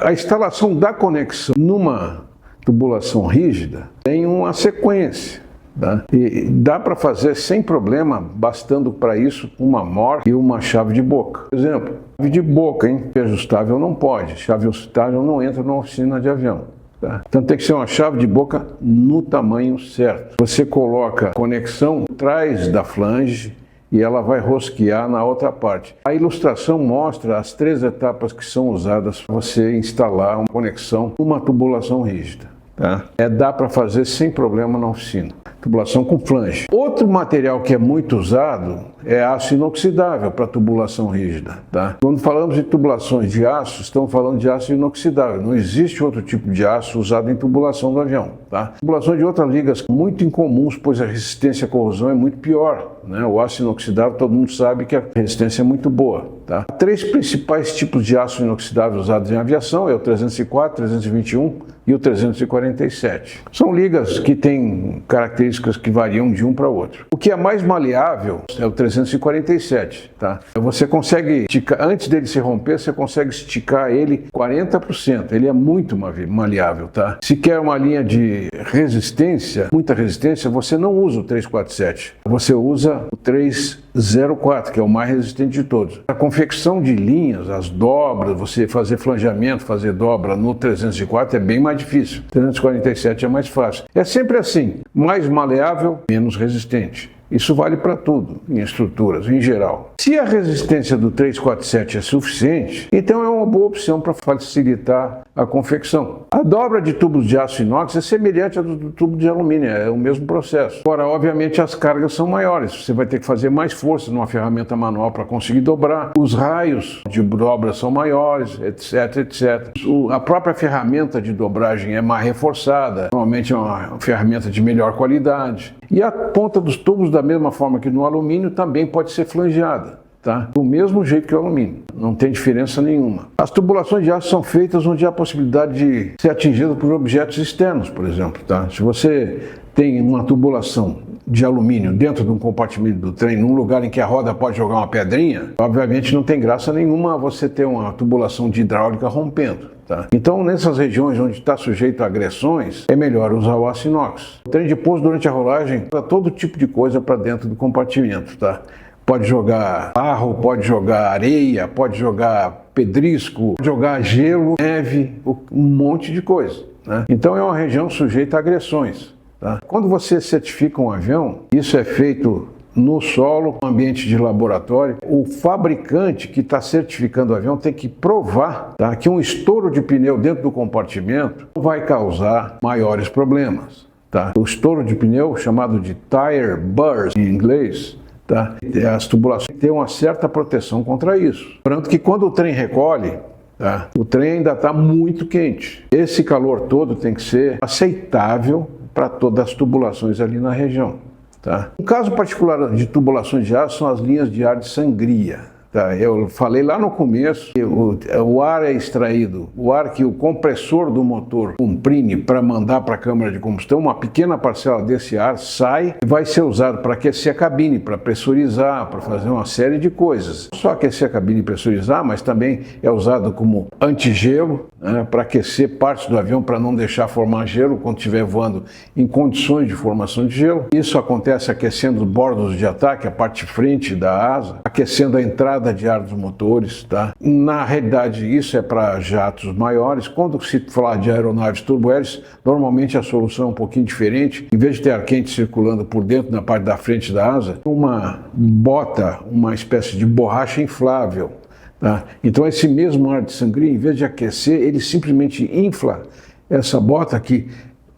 A instalação da conexão numa tubulação rígida tem uma sequência. Tá? E dá para fazer sem problema, bastando para isso uma morte e uma chave de boca. Por exemplo, chave de boca, hein? Ajustável não pode, chave ajustável não entra na oficina de avião. Tá? Então tem que ser uma chave de boca no tamanho certo. Você coloca a conexão atrás da flange e ela vai rosquear na outra parte. A ilustração mostra as 3 etapas que são usadas para você instalar uma conexão numa tubulação rígida. Tá? Dá para fazer sem problema na oficina. Tubulação com flange. Outro material que é muito usado é aço inoxidável para tubulação rígida. Tá? Quando falamos de tubulações de aço, estamos falando de aço inoxidável. Não existe outro tipo de aço usado em tubulação do avião. Tá? Tubulações de outras ligas muito incomuns, pois a resistência à corrosão é muito pior. Né? O aço inoxidável, todo mundo sabe que a resistência é muito boa. Tá? 3 principais tipos de aço inoxidável usados em aviação é o 304, 321 e o 347. São ligas que têm características que variam de um para outro. O que é mais maleável é o 347. Tá? Você consegue esticar, antes dele se romper, você consegue esticar ele 40%. Ele é muito maleável. Tá? Se quer uma linha de resistência, muita resistência, você não usa o 347. Você usa o 304, que é o mais resistente de todos. A confecção de linhas, as dobras, você fazer flangeamento, fazer dobra no 304 é bem mais difícil. 347 é mais fácil. É sempre assim, mais maleável, menos resistente. Isso vale para tudo, em estruturas, em geral. Se a resistência do 347 é suficiente, então é uma boa opção para facilitar a confecção. A dobra de tubos de aço inox é semelhante à do tubo de alumínio, é o mesmo processo. Agora, obviamente, as cargas são maiores, você vai ter que fazer mais força numa ferramenta manual para conseguir dobrar. Os raios de dobra são maiores, etc, etc. A própria ferramenta de dobragem é mais reforçada, normalmente é uma ferramenta de melhor qualidade. E a ponta dos tubos, da mesma forma que no alumínio, também pode ser flangeada. Tá? Do mesmo jeito que o alumínio, não tem diferença nenhuma. As tubulações de aço são feitas onde há a possibilidade de ser atingido por objetos externos, por exemplo. Tá? Se você tem uma tubulação de alumínio dentro de um compartimento do trem, num lugar em que a roda pode jogar uma pedrinha, obviamente não tem graça nenhuma você ter uma tubulação de hidráulica rompendo. Tá? Então, nessas regiões onde está sujeito a agressões, é melhor usar o aço inox. O trem de pouso, durante a rolagem, dá todo tipo de coisa para dentro do compartimento. Tá? Pode jogar barro, pode jogar areia, pode jogar pedrisco, pode jogar gelo, neve, um monte de coisa. Né? Então é uma região sujeita a agressões. Tá? Quando você certifica um avião, isso é feito no solo, no ambiente de laboratório. O fabricante que está certificando o avião tem que provar, tá, que um estouro de pneu dentro do compartimento não vai causar maiores problemas. Tá? O estouro de pneu, chamado de tire burst em inglês, tá? As tubulações têm uma certa proteção contra isso. Tanto que quando o trem recolhe, tá, o trem ainda está muito quente. Esse calor todo tem que ser aceitável para todas as tubulações ali na região. Tá? Um caso particular de tubulações de aço são as linhas de ar de sangria. Tá? Eu falei lá no começo que o ar é extraído, o ar que o compressor do motor comprime para mandar para a câmara de combustão, uma pequena parcela desse ar sai e vai ser usado para aquecer a cabine, para pressurizar, para fazer uma série de coisas. Não só aquecer a cabine e pressurizar, mas também é usado como antigelo, né, para aquecer partes do avião para não deixar formar gelo quando estiver voando em condições de formação de gelo. Isso acontece aquecendo os bordos de ataque, a parte de frente da asa, aquecendo a entrada de ar dos motores. Tá? Na realidade, isso é para jatos maiores. Quando se falar de aeronaves turbohélices, normalmente a solução é um pouquinho diferente. Em vez de ter ar quente circulando por dentro, na parte da frente da asa, uma bota, uma espécie de borracha inflável. Tá? Então esse mesmo ar de sangria, em vez de aquecer, ele simplesmente infla essa bota que,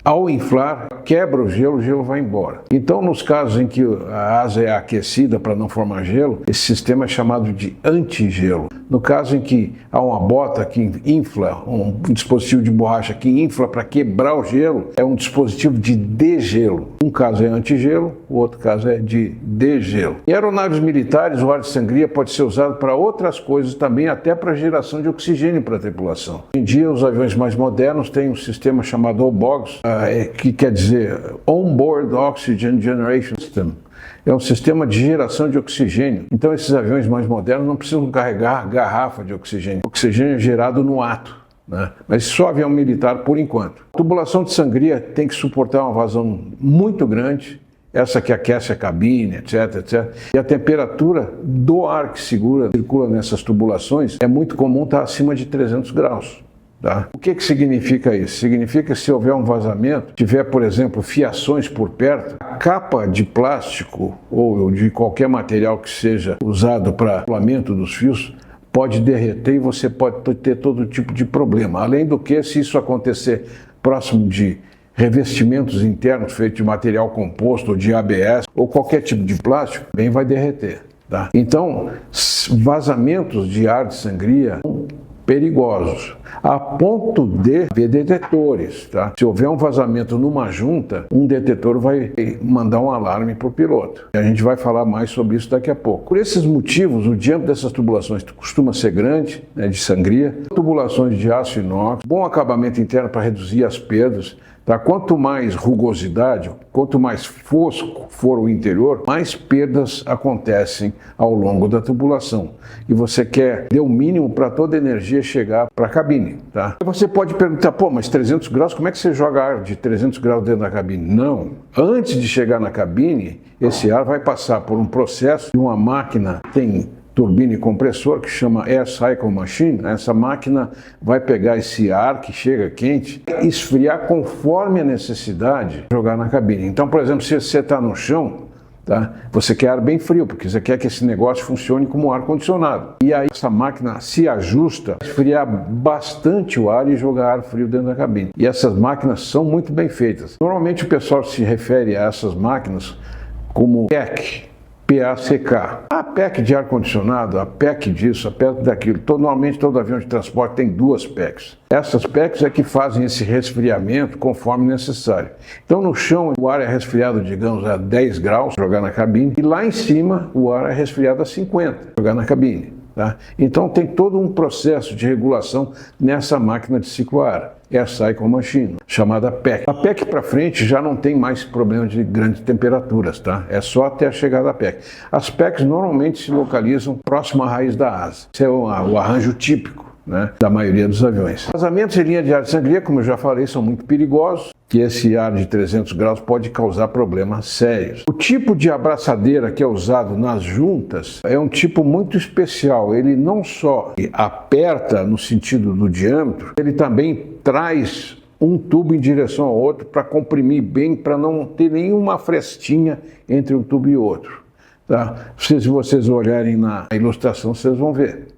ao inflar, quebra o gelo vai embora. Então, nos casos em que a asa é aquecida para não formar gelo, esse sistema é chamado de antigelo. No caso em que há uma bota que infla, um dispositivo de borracha que infla para quebrar o gelo, é um dispositivo de degelo. Um caso é antigelo, o outro caso é de degelo. Em aeronaves militares, o ar de sangria pode ser usado para outras coisas também, até para geração de oxigênio para a tripulação. Hoje em dia, os aviões mais modernos têm um sistema chamado OBOGS, que quer dizer On-Board Oxygen Generation System. É um sistema de geração de oxigênio. Então esses aviões mais modernos não precisam carregar garrafa de oxigênio. O oxigênio é gerado no ato. né? Mas só avião militar por enquanto. A tubulação de sangria tem que suportar uma vazão muito grande, essa que aquece a cabine, etc, etc. E a temperatura do ar que circula nessas tubulações é muito comum estar acima de 300 graus. Tá? O que significa isso? Significa que se houver um vazamento, tiver, por exemplo, fiações por perto, a capa de plástico ou de qualquer material que seja usado para o rolamento dos fios pode derreter e você pode ter todo tipo de problema. Além do que, se isso acontecer próximo de revestimentos internos feitos de material composto ou de ABS ou qualquer tipo de plástico, bem vai derreter. Tá? Então, vazamentos de ar de sangria são perigosos, a ponto de haver detetores. Tá? Se houver um vazamento numa junta, um detetor vai mandar um alarme para o piloto. E a gente vai falar mais sobre isso daqui a pouco. Por esses motivos, o diâmetro dessas tubulações costuma ser grande, né, de sangria, tubulações de aço inox, bom acabamento interno para reduzir as perdas. Tá? Quanto mais rugosidade, quanto mais fosco for o interior, mais perdas acontecem ao longo da tubulação. E você quer ter o mínimo para toda a energia chegar para a cabine. Tá? Você pode perguntar, pô, mas 300 graus, como é que você joga ar de 300 graus dentro da cabine? Não. Antes de chegar na cabine, esse ar vai passar por um processo de uma máquina que tem turbina e compressor, que chama Air Cycle Machine. Essa máquina vai pegar esse ar que chega quente e esfriar conforme a necessidade, jogar na cabine. Então, por exemplo, se você está no chão, tá? Você quer ar bem frio, porque você quer que esse negócio funcione como ar-condicionado. E aí essa máquina se ajusta a esfriar bastante o ar e jogar ar frio dentro da cabine. E essas máquinas são muito bem feitas. Normalmente o pessoal se refere a essas máquinas como PAC. PACK. A PAC de ar-condicionado, a PAC disso, a PAC daquilo. Normalmente todo avião de transporte tem duas PACs. Essas PACs é que fazem esse resfriamento conforme necessário. Então no chão o ar é resfriado, digamos, a 10 graus, jogar na cabine. E lá em cima o ar é resfriado a 50, jogar na cabine. Tá? Então tem todo um processo de regulação nessa máquina de ciclo a ar. Air Cycle Machine, chamada PAC. A PAC para frente já não tem mais problema de grandes temperaturas, tá? É só até a chegada da PAC. As PACs normalmente se localizam próximo à raiz da asa. Esse é o arranjo típico, né, da maioria dos aviões. Vazamentos em linha de ar de sangria, como eu já falei, são muito perigosos, que esse ar de 300 graus pode causar problemas sérios. O tipo de abraçadeira que é usado nas juntas é um tipo muito especial. Ele não só aperta no sentido do diâmetro, ele também traz um tubo em direção ao outro para comprimir bem, para não ter nenhuma frestinha entre um tubo e outro. Tá? Se vocês olharem na ilustração, vocês vão ver.